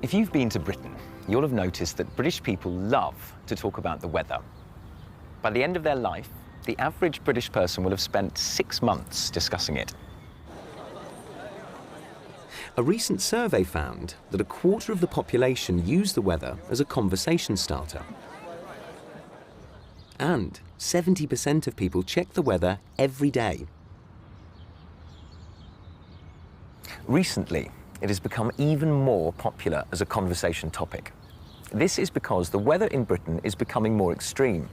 If you've been to Britain, you'll have noticed that British people love to talk about the weather. By the end of their life, the average British person will have spent 6 months discussing it. A recent survey found that a quarter of the population use the weather as a conversation starter. And 70% of people check the weather every day. Recently, it has become even more popular as a conversation topic. This is because the weather in Britain is becoming more extreme.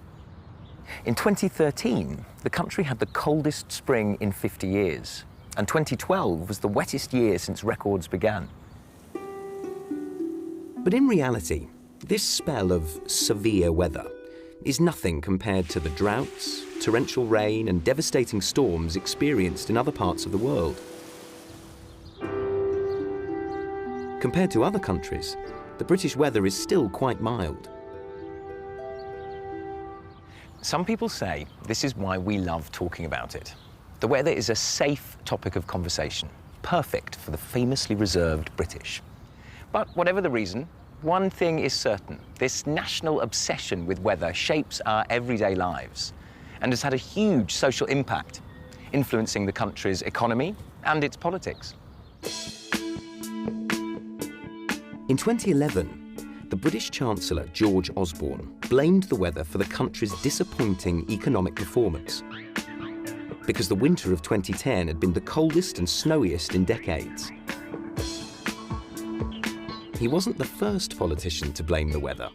In 2013, the country had the coldest spring in 50 years, and 2012 was the wettest year since records began. But in reality, this spell of severe weather is nothing compared to the droughts, torrential rain, and devastating storms experienced in other parts of the world. Compared to other countries, the British weather is still quite mild. Some people say this is why we love talking about it. The weather is a safe topic of conversation, perfect for the famously reserved British. But whatever the reason, one thing is certain: this national obsession with weather shapes our everyday lives and has had a huge social impact, influencing the country's economy and its politics. In 2011, the British Chancellor, George Osborne, blamed the weather for the country's disappointing economic performance, because the winter of 2010 had been the coldest and snowiest in decades. He wasn't the first politician to blame the weather.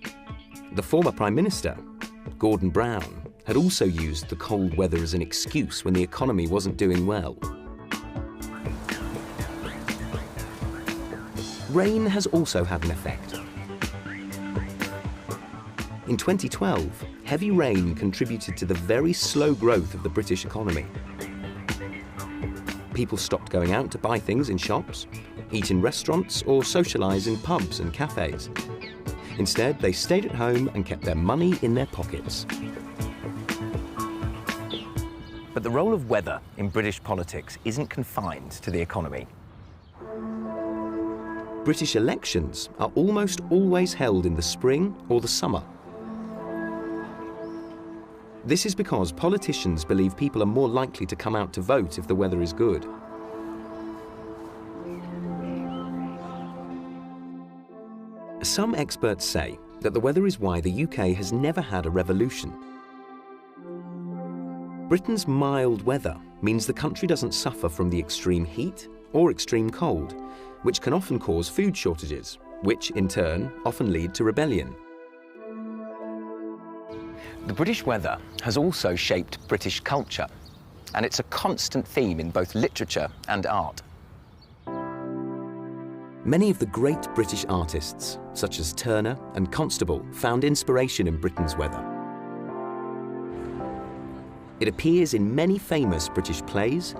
The former Prime Minister, Gordon Brown, had also used the cold weather as an excuse when the economy wasn't doing well. Rain has also had an effect. In 2012, heavy rain contributed to the very slow growth of the British economy. People stopped going out to buy things in shops, eat in restaurants, or socialise in pubs and cafes. Instead, they stayed at home and kept their money in their pockets. But the role of weather in British politics isn't confined to the economy. British elections are almost always held in the spring or the summer. This is because politicians believe people are more likely to come out to vote if the weather is good. Some experts say that the weather is why the UK has never had a revolution. Britain's mild weather means the country doesn't suffer from the extreme heat or extreme cold, which can often cause food shortages, which in turn often lead to rebellion. The British weather has also shaped British culture, and it's a constant theme in both literature and art. Many of the great British artists, such as Turner and Constable, found inspiration in Britain's weather. It appears in many famous British plays,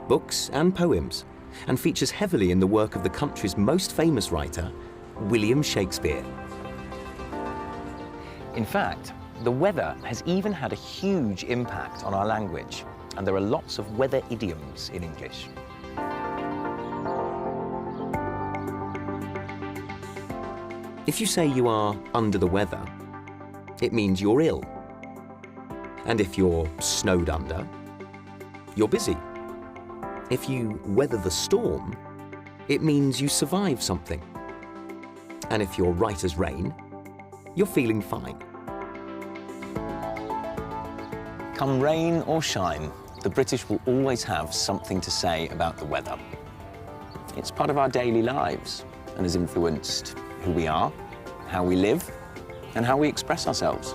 books and poems, and features heavily in the work of the country's most famous writer, William Shakespeare. In fact, the weather has even had a huge impact on our language, and there are lots of weather idioms in English. If you say you are under the weather, it means you're ill. And if you're snowed under, you're busy. If you weather the storm, it means you survive something. And if you're right as rain, you're feeling fine. Come rain or shine, the British will always have something to say about the weather. It's part of our daily lives and has influenced who we are, how we live, and how we express ourselves.